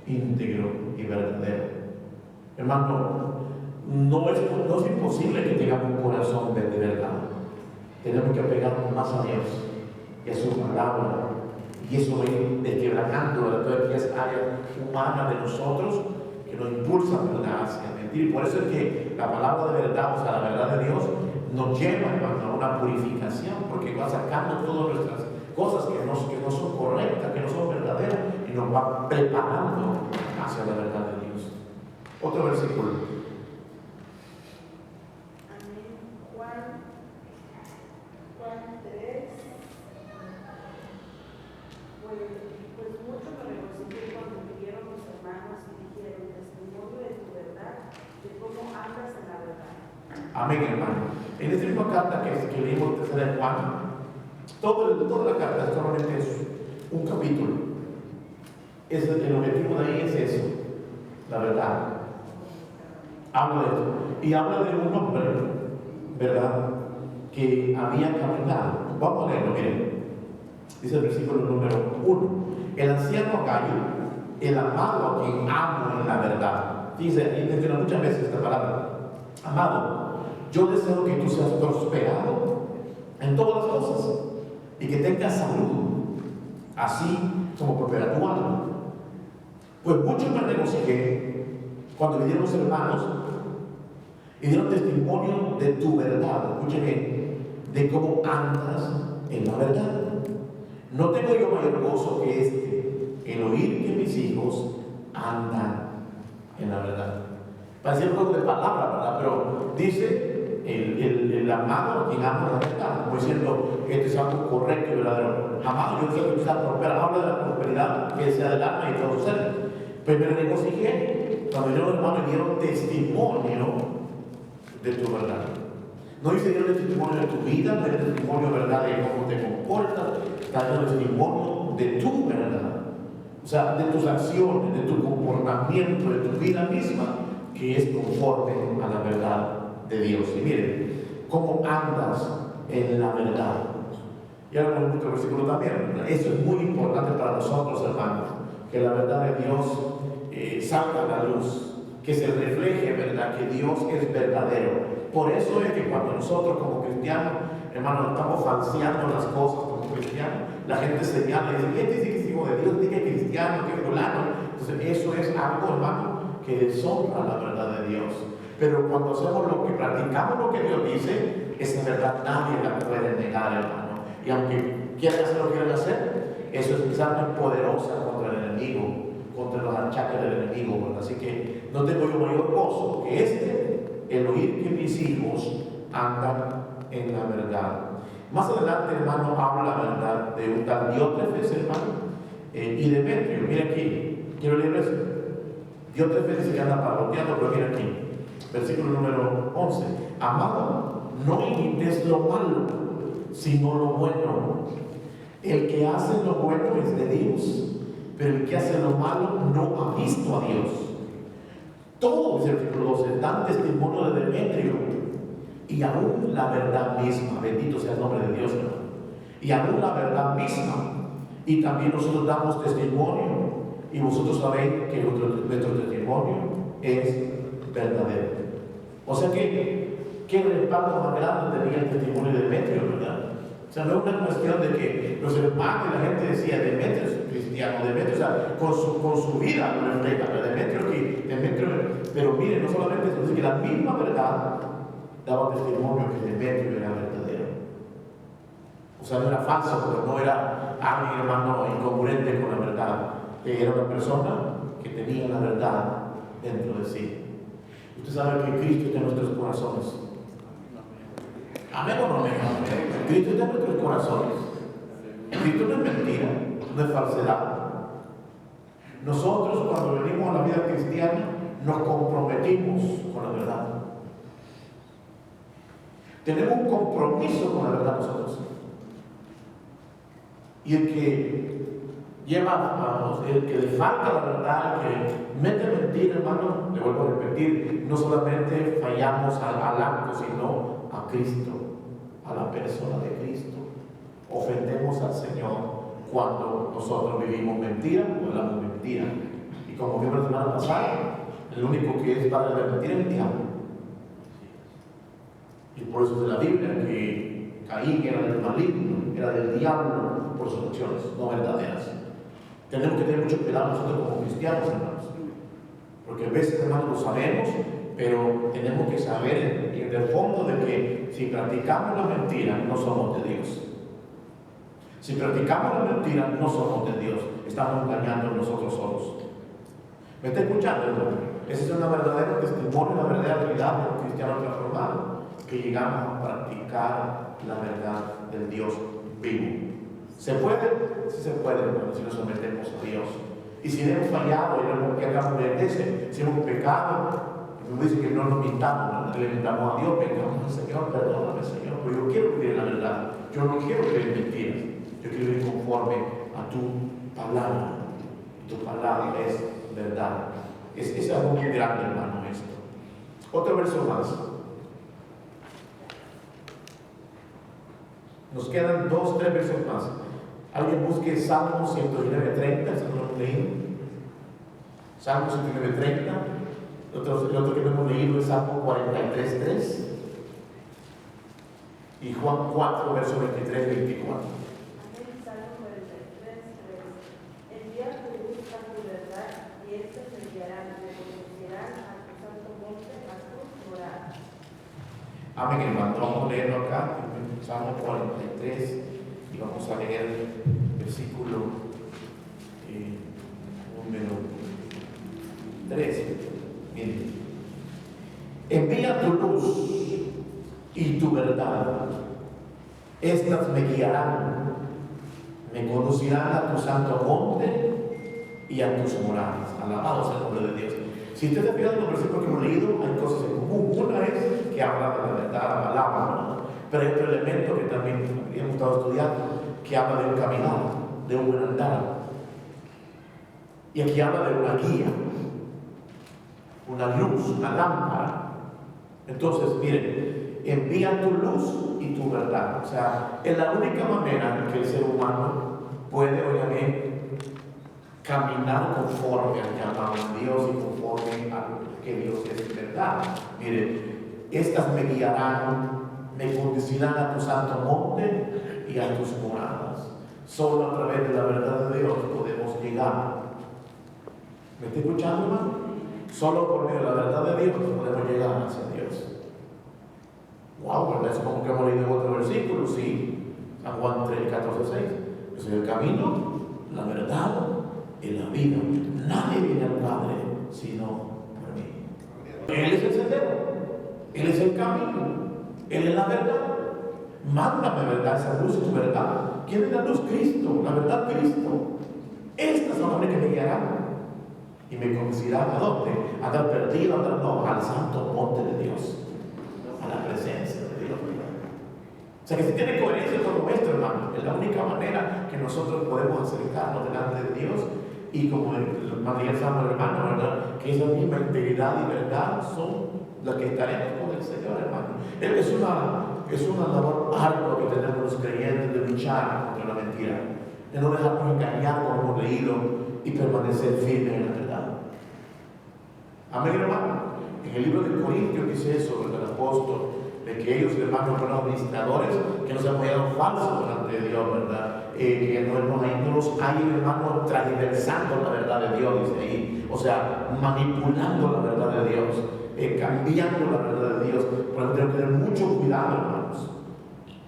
íntegro y verdadero. Hermano, no es imposible que tengamos un corazón de verdad. Tenemos que apegarnos más a Dios y a su palabra. Y eso va desquebrajando de todas aquellas áreas humanas de nosotros que nos impulsan, ¿verdad?, hacia mentir. Por eso es que la palabra de verdad, o sea, la verdad de Dios, nos lleva, hermano, a una purificación, porque va sacando todas nuestras cosas que no son correctas, que no son verdaderas, y nos va preparando hacia la verdad de Dios. Otro versículo. Amén. Juan 3. Pues mucho me regocijé cuando vinieron los hermanos y dijeron testimonio de tu verdad, de cómo andas en la verdad. Amén, hermano. En esta misma carta que leímos, tercera de Juan, toda la carta solamente es un capítulo. El objetivo de ahí es eso, la verdad. Habla de eso. Y habla de un hombre, ¿verdad?, que había caminado. Vamos a leerlo, miren. Dice el versículo número 1. El anciano Gallo, el amado a quien amo en la verdad. Dice, y menciona muchas veces esta palabra. Amado, yo deseo que tú seas prosperado en todas las cosas y que tengas salud, así como prospera tu alma. Pues mucho me regocijé cuando vinieron los hermanos y dieron testimonio de tu verdad. Escuchen bien, de cómo andas en la verdad. No tengo yo mayor gozo que el oír que mis hijos andan en la verdad. Parece un juego de palabras, ¿verdad? Pero dice el amado a quien ama la verdad, como diciendo, esto es algo correcto y verdadero. Amado, yo quiero que usted prospera. Habla de la prosperidad que sea del alma y de todo ser. Pues me regocijé cuando yo, hermano, me dieron testimonio de tu verdad. No dice dieron testimonio de tu vida, no dieron testimonio, ¿verdad?, de cómo te comportas, está dando testimonio de tu verdad. O sea, de tus acciones, de tu comportamiento, de tu vida misma, que es conforme a la verdad de Dios. Y miren, cómo andas en la verdad. Y ahora con otro versículo también, ¿verdad? Eso es muy importante para nosotros, hermanos, que la verdad de Dios salga a la luz, que se refleje, ¿verdad?, que Dios es verdadero. Por eso es que cuando nosotros como cristianos, hermanos, estamos falseando las cosas como cristianos, la gente señala y dice, ¿quién dice que es hijo de Dios? Dice que es cristiano, que es fulano. Entonces eso es algo, hermano, que deshonra la verdad de Dios. Pero cuando hacemos lo que practicamos lo que Dios dice, esa verdad nadie la puede negar, hermano. Y aunque quieran hacer lo que quieran hacer, eso es quizás muy poderosa contra el enemigo, contra los achaques del enemigo, ¿verdad? Así que no tengo yo mayor gozo que el oír que mis hijos andan en la verdad. Más adelante, hermano, habla, ¿verdad?, de un tal Diótrefes, hermano, y Demetrio. Mira aquí, quiero leer eso. Diótrefes dice que anda parroquiando, pero mira aquí, versículo número 11. Amado, no imites lo malo, sino lo bueno. El que hace lo bueno es de Dios, pero el que hace lo malo no ha visto a Dios. Todos, dice el versículo 12, dan testimonio de Demetrio, y aún la verdad misma, bendito sea el nombre de Dios, hermano, y aún la verdad misma, y también nosotros damos testimonio, y vosotros sabéis que nuestro testimonio es verdadero. O sea que, ¿qué respaldo más grande tenía el testimonio de Demetrio, verdad? O sea, no es una cuestión de que los hermanos y la gente decía, Demetrio es cristiano, Demetrio, o sea, con su vida lo refleja, pero Demetrio, pero miren, no solamente eso, dice que la misma verdad daba testimonio que Demetrio era verdadero. O sea, no era falso, pero no era alguien, hermano, incongruente con la verdad. Era una persona que tenía la verdad dentro de sí. Usted sabe que Cristo está en nuestros corazones. Amén o no amén. Cristo está en nuestros corazones. Cristo no es mentira, no es falsedad. Nosotros cuando venimos a la vida cristiana nos comprometimos con la verdad. Tenemos un compromiso con la verdad nosotros. Y el que lleva, el que le falta la verdad, el que mete mentira, hermano, le vuelvo a repetir, no solamente fallamos al acto, sino a Cristo, a la persona de Cristo. Ofendemos al Señor cuando nosotros vivimos mentira o hablamos mentira. Y como vimos la semana pasada, el único que es padre de la mentira es el diablo. Y por eso es de la Biblia que Caín era del maligno, era del diablo por sus acciones no verdaderas. Tenemos que tener mucho cuidado nosotros como cristianos, hermanos, porque a veces, hermanos, lo sabemos, pero tenemos que saber en el fondo de que si practicamos la mentira, no somos de Dios. Si practicamos la mentira, no somos de Dios, estamos engañando a nosotros solos. ¿Me está escuchando, hermano? Ese es un verdadero testimonio, una verdadera realidad de un cristiano transformado, que llegamos a practicar la verdad del Dios vivo. ¿Se puede? Sí se puede, hermano, si nos sometemos a Dios. Y si hemos fallado, y no que hagamos de ese, si hemos pecado, nos dice que no nos mintamos, no le mintamos a Dios, pecamos al Señor, perdóname, Señor, pero yo quiero vivir la verdad. Yo no quiero creer mentiras, yo quiero vivir conforme a tu palabra. Tu palabra es verdad. Es algo muy grande, hermano, esto. Otro verso más. Nos quedan 2, 3 versos más. Alguien busque Salmo 119:30, ¿se lo hemos leído? Salmo 119:30. El otro que no hemos leído es Salmo 43:3. Y Juan 4, verso 23-24. Salmo 43:3. Envía tu luz a tu verdad, y estos te guiarán, te conducirán a tu santo monte, a tu morada. Amén, hermano. Vamos a leerlo acá, en Salmo 43, y vamos a leer el versículo número 3. Miren. Envía tu luz y tu verdad. Estas me guiarán, me conducirán a tu santo monte y a tus moradas. Alabado sea el nombre de Dios. Si usted está fijando en los versículos que hemos leído, hay cosas en común. Una es que habla de la verdad, la palabra, ¿no? Pero hay otro elemento que también hemos estado estudiando, que habla de un caminar, de un buen andar. Y aquí habla de una guía, una luz, una lámpara. Entonces, miren, envía tu luz y tu verdad. O sea, es la única manera en que el ser humano puede, obviamente, caminar conforme al llamado de Dios y conforme a lo que Dios es verdad. Miren, estas me guiarán, me conducirán a tu santo monte y a tus moradas. Solo a través de la verdad de Dios podemos llegar. ¿Me está escuchando, hermano? Solo por medio de la verdad de Dios podemos llegar hacia Dios. Wow, ¿verdad? Es como que hemos leído otro versículo, sí. San Juan 3, 14, 6. Yo soy el camino, la verdad y la vida. Nadie viene al Padre sino por mí. Él es el sendero, Él es el camino, Él es la verdad. Mándame, ¿verdad? Esa luz es tu verdad. ¿Quién es la luz? Cristo, la verdad, Cristo. Estas son las que me guiarán y me conducirán a dónde? A andar perdido, a andar no, al santo monte de Dios, a la presencia de Dios. O sea que si tiene coherencia todo esto, hermano, es la única manera que nosotros podemos acercarnos delante de Dios. Y como el hermano, ¿verdad? Que esa misma integridad y verdad son las que estaremos con el Señor, hermano. Es una labor ardua que tenemos los creyentes de luchar contra la mentira, de no dejarnos engañar como hemos leído y permanecer firmes en la verdad. Amén, hermano. En el libro de Corintios dice eso, ¿verdad? El apóstol, de que ellos, hermanos, fueron administradores que nos han apoyado falsos delante de Dios, ¿verdad? Que no los hay, hermanos, transversando la verdad de Dios, dice ahí. O sea, manipulando la verdad de Dios, cambiando la verdad de Dios. Por eso tenemos que tener mucho cuidado, hermanos.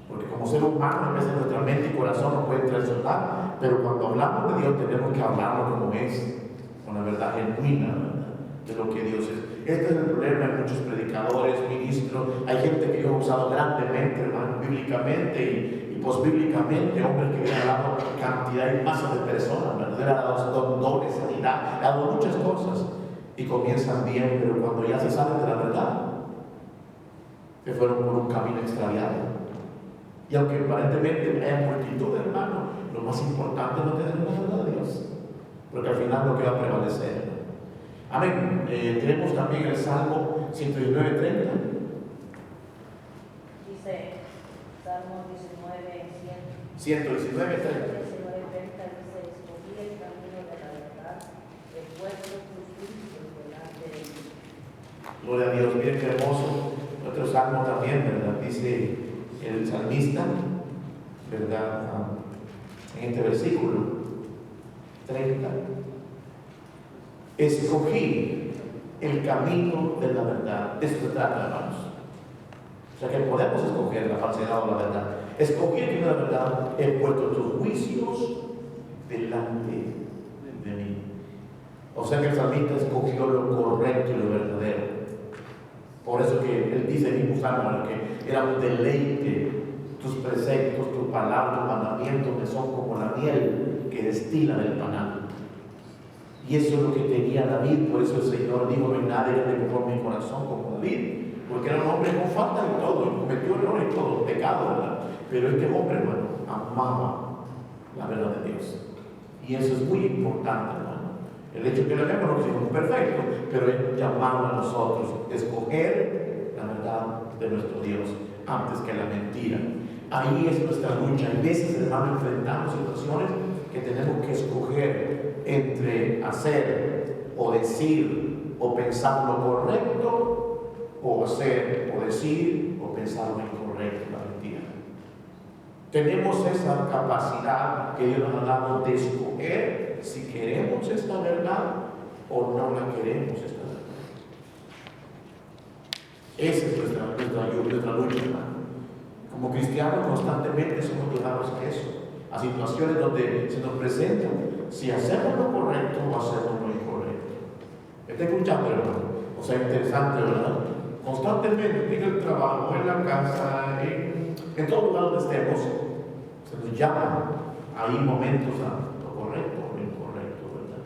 Porque como ser humano, a veces nuestra mente y corazón nos pueden traicionar, pero cuando hablamos de Dios tenemos que hablarlo como es, con la verdad genuina, ¿verdad? De lo que Dios es. Este es el problema de muchos predicadores, ministros. Hay gente que Dios ha usado grandemente, hermano, bíblicamente y posbíblicamente, hombres que vienen hablando cantidad y masas de personas, ¿verdad? Le ha dado dones ahí. le ha dado muchas cosas y comienzan bien, pero cuando ya se salen de la verdad, se fueron por un camino extraviado. Y aunque aparentemente hay multitud, hermano, lo más importante es no tener la verdad de Dios, porque al final lo que va a prevalecer. Amén. Tenemos también el Salmo 119:30. Dice Salmo 119:30. 119:30. Dice: escogí el camino de la verdad, he puesto tus juicios delante de mí. Gloria a Dios. Miren qué hermoso. Otro salmo también, ¿verdad? Dice el salmista, ¿verdad? En este versículo 30. Escogí el camino de la verdad. De eso se trata, hermanos. O sea que podemos escoger la falsedad o la verdad. Escogí el camino de la verdad. He puesto tus juicios delante de mí. O sea que el salmista escogió lo correcto y lo verdadero. Por eso que él dice en mismo salmo que era un deleite tus preceptos, tu palabra, tus mandamientos que son como la miel que destila del panal. Y eso es lo que tenía David. Por eso el Señor dijo: no hay nadie que le conforme mi corazón como David, porque era un hombre con falta de todo, y cometió errores y todo, pecado, ¿verdad? Pero este hombre, hermano, amaba la verdad de Dios. Y eso es muy importante, hermano. El hecho que lo vemos no es que somos perfectos, pero es llamado a nosotros a escoger la verdad de nuestro Dios antes que la mentira. Ahí es nuestra lucha. A veces, hermano, enfrentamos situaciones que tenemos que escoger entre hacer o decir o pensar lo correcto, o hacer o decir o pensar lo incorrecto, la mentira. Tenemos esa capacidad que Dios nos ha dado de escoger si queremos esta verdad o no la queremos esta verdad. Esa es nuestra lucha, hermano. Como cristianos constantemente somos llevados a eso, a situaciones donde se nos presentan si hacemos lo correcto o hacemos lo incorrecto. ¿Me está escuchando, hermano? O sea, interesante, ¿verdad? Constantemente en el trabajo, en la casa, en todo lugar donde estemos, se nos llama. Hay momentos a lo correcto o lo incorrecto, ¿verdad?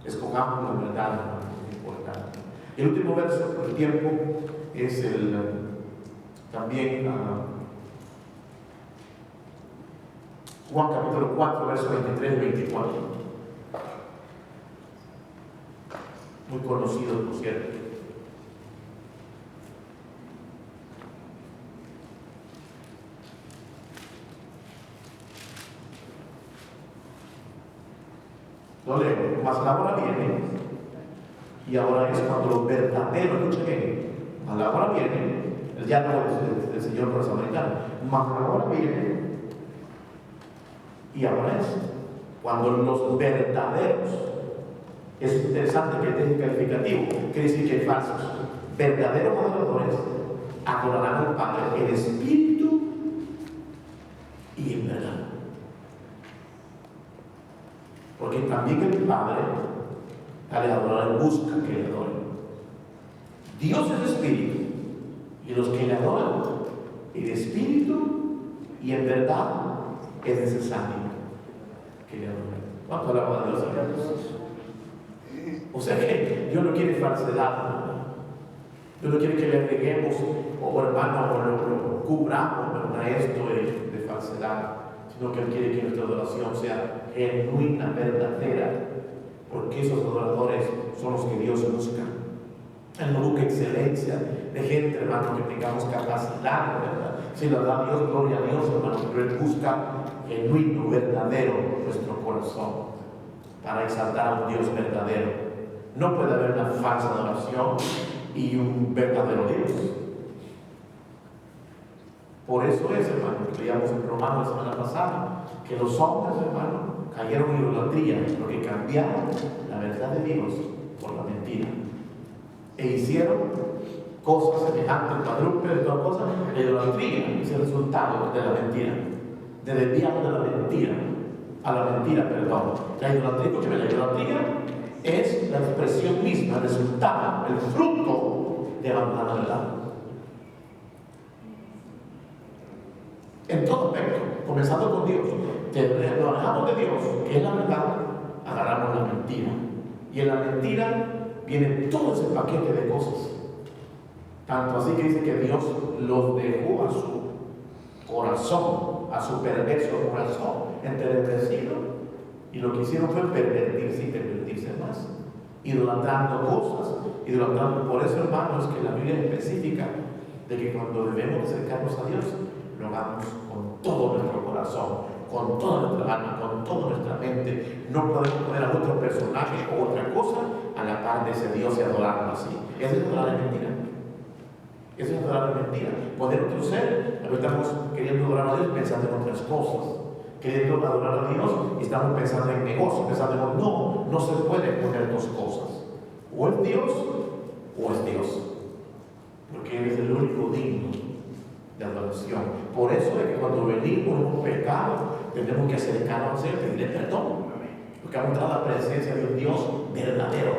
Escojamos la verdad, es importante. Y el último verso del tiempo es también Juan capítulo 4, versos 23 y 24. Muy conocido, por cierto. Lo leo. Mas la hora viene, y ahora es cuando los verdaderos, escuchen bien, mas la hora viene, el ya no del Señor por el samaritano, mas la hora viene, y ahora es cuando los verdaderos, es interesante que este calificativo, quiere decir que hay falsos, verdaderos adoradores adorarán al Padre en espíritu y en verdad. Porque también el Padre al adorar busca que le adoren. Dios es espíritu, y los que le adoran en espíritu y en verdad es necesario que le adoren. ¿Cuánto alaba a Dios, hermanos? O sea que Dios no quiere falsedad, Dios no quiere que le agreguemos o hermano o lo cubramos, ¿verdad? Esto de falsedad, sino que Él quiere que nuestra adoración sea genuina, verdadera, porque esos adoradores son los que Dios busca. Él no busca excelencia de gente, hermano, que tengamos capacidad, ¿verdad? Si la da Dios, gloria a Dios, hermano, pero Él busca genuino, verdadero nuestro corazón para exaltar a un Dios verdadero. No puede haber una falsa adoración y un verdadero Dios. Por eso es, hermano, que leíamos en Romanos la semana pasada, que los hombres, hermano, cayeron en idolatría, porque cambiaron la verdad de Dios por la mentira. E hicieron cosas semejantes, cuadrúpedes, todas cosas, la idolatría es el resultado de la mentira, de desviarnos de la mentira, a la mentira, perdón. La idolatría, escúcheme, la idolatría es la expresión misma, el resultado, el fruto de abandonar la verdad. En todo aspecto, comenzando con Dios, nos alejamos de Dios, que es la verdad, agarramos la mentira Y en la mentira viene todo ese paquete de cosas. Tanto así que dice que Dios los dejó a su corazón, a su perverso corazón, entenebrecido, y lo que hicieron fue pervertirse y pervertirse más, idolatrando cosas, idolatrando. Por eso, hermanos, que la Biblia especifica de que cuando debemos acercarnos a Dios, lo hagamos con todo nuestro corazón, con toda nuestra alma, con toda nuestra mente. No podemos poner a otro personaje o otra cosa a la par de ese Dios y adorarlo así. Eso es adorar en mentira. Eso es adorar en mentira. Poner otro ser, a veces estamos queriendo adorar a Dios pensando en otras cosas. Queriendo adorar a Dios y estamos pensando en negocios, pensando en no se puede poner dos cosas. O es Dios o es Dios. Porque Él es el único digno de adoración. Por eso es que cuando venimos en un pecado, tenemos que acercarnos al Señor y pedirle perdón. Porque hemos entrado a la presencia de un Dios verdadero,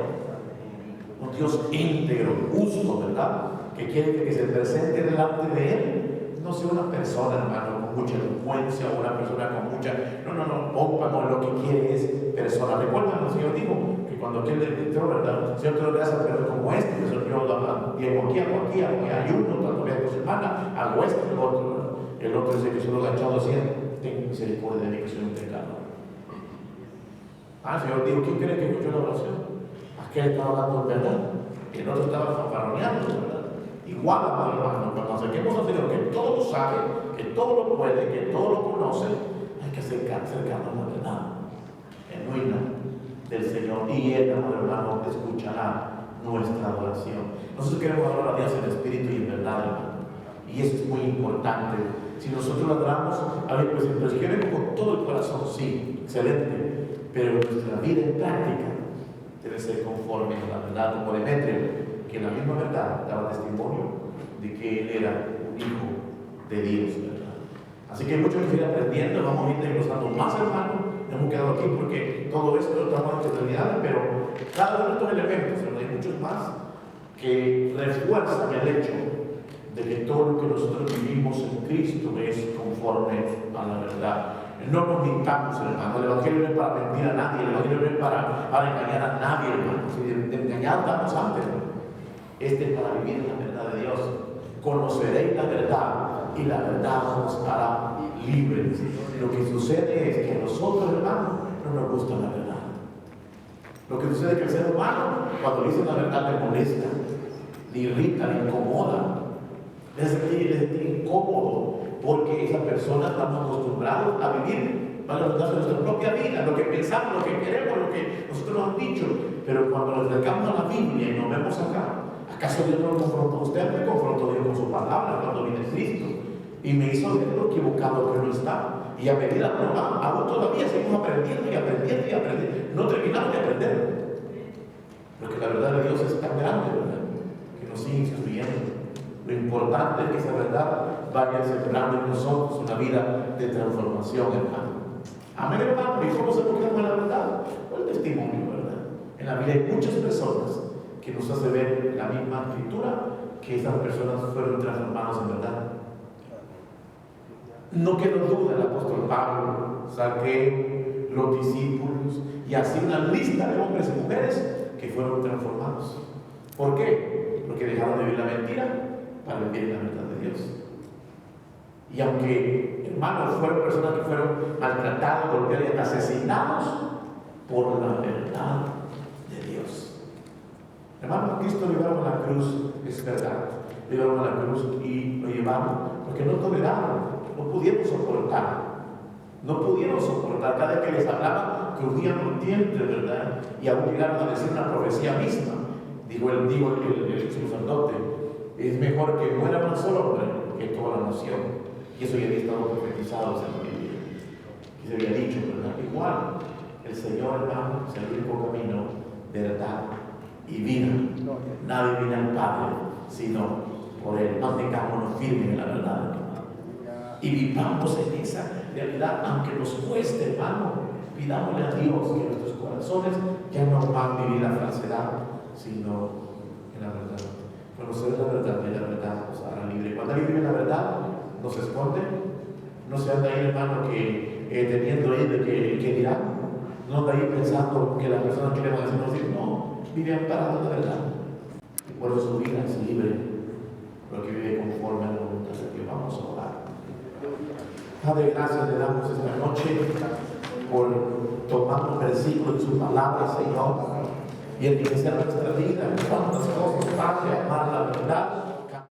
un Dios íntegro, justo, ¿verdad? Que quiere que se presente delante de Él, no sea una persona, hermano, con mucha elocuencia, o una persona con mucha. No, pompa, con lo que quiere es persona. Recuerdan, el Señor dijo que cuando aquel le entró, ¿verdad? El Señor te lo gracias, pero como este, el Señor llego aquí, ayuno, tanto voy a tu semana, hago esto, el otro. El otro dice que solo agachado decía, ten misericordia de mí, que soy un pecador. El Señor dijo, ¿quién cree que escuchó la oración? Aquel estaba hablando en verdad, y el otro estaba fanfaroneando, ¿verdad? Igual, hermano, cuando acerquemos al Señor, que todo lo sabe, que todo lo puede, que todo lo conoce, hay que acercarnos a la verdad genuina del Señor, y Él, hermano, escuchará nuestra adoración. Nosotros queremos adorar a Dios en espíritu y en verdad, hermano, y eso es muy importante. Si nosotros adoramos a Dios, pues queremos con todo el corazón, sí, excelente, pero nuestra vida en práctica debe ser conforme a la verdad, como Demetrio, que la misma verdad daba testimonio de que Él era un hijo de Dios, ¿verdad? Así que hay mucho que seguir aprendiendo, vamos a ir desglosando más, hermano. Hemos quedado aquí porque todo esto lo estamos en realidad, pero cada uno de estos elementos, ¿verdad? Hay muchos más que refuerzan el hecho de que todo lo que nosotros vivimos en Cristo es conforme a la verdad. No nos mintamos, hermano. El Evangelio no es para mentir a nadie, el Evangelio no es para engañar a nadie, hermano. Si de engañar estamos antes, ¿no? Este es para vivir la verdad de Dios. Conoceréis la verdad y la verdad os hará libres. Lo que sucede es que a nosotros, hermanos, no nos gusta la verdad. Lo que sucede es que el ser humano, cuando dice la verdad, le molesta, le irrita, le incomoda, le siente incómodo, porque esa persona estamos acostumbrados a vivir para nuestra propia vida, lo que pensamos, lo que queremos, lo que nosotros nos han dicho. Pero cuando nos acercamos a la Biblia y nos vemos acá, ¿acaso Dios no lo confrontó a usted? Me confrontó Dios con su palabra cuando vine Cristo y me hizo ver lo equivocado que uno está. Y a medida que aún todavía seguimos aprendiendo y aprendiendo y aprendiendo. No terminamos de aprender. Porque la verdad de Dios es tan grande, ¿verdad? Que nos sigue instruyendo. Lo importante es que esa verdad vaya sembrando en nosotros una vida de transformación, hermano. Amén, hermano. ¿Y cómo se queda con la verdad? Con el testimonio, ¿verdad? En la vida hay muchas personas que nos hace ver la misma escritura, que esas personas fueron transformadas en verdad. No quedó duda el apóstol Pablo, saqué los discípulos y así una lista de hombres y mujeres que fueron transformados. ¿Por qué? Porque dejaron de vivir la mentira para vivir la verdad de Dios. Y aunque, hermanos, fueron personas que fueron maltratados, golpeados y asesinados por la verdad de Dios. Hermanos, Cristo lo llevaron a la cruz, es verdad. Lo llevaron a la cruz y lo llevaron porque no toleraron. No pudieron soportar. No pudieron soportar. Cada vez que les hablaba, crujían los dientes, ¿verdad? Y aún llegaron a decir una profecía misma. Dijo el sacerdote: es mejor que muera un solo hombre que toda la nación. Y eso ya había estado profetizado en la Biblia. Y se había dicho, ¿verdad? Igual, el Señor, hermano, es el único camino, verdad y vida. Nadie viene al Padre sino por Él. Mantengámonos firmes en la verdad, hermano. Y vivamos en esa realidad, aunque nos cueste, hermano. Pidámosle a Dios que nuestros corazones ya no van a vivir la falsedad, sino en la verdad. Conocer la verdad y la verdad nos hará libre. Cuando alguien vive la verdad, no se esconde, no se anda ahí, hermano, que teniendo ahí de que dirán. No de ahí pensando que la persona que le va a decir, no, dice, no, vive amparado de verdad. Y por eso su vida es libre, porque vive conforme a la voluntad de Dios. Vamos a orar. Padre, gracias le damos esta noche por tomar un versículo de su palabra, Señor, y enriquecer nuestra vida en tantas cosas, Padre, amar la verdad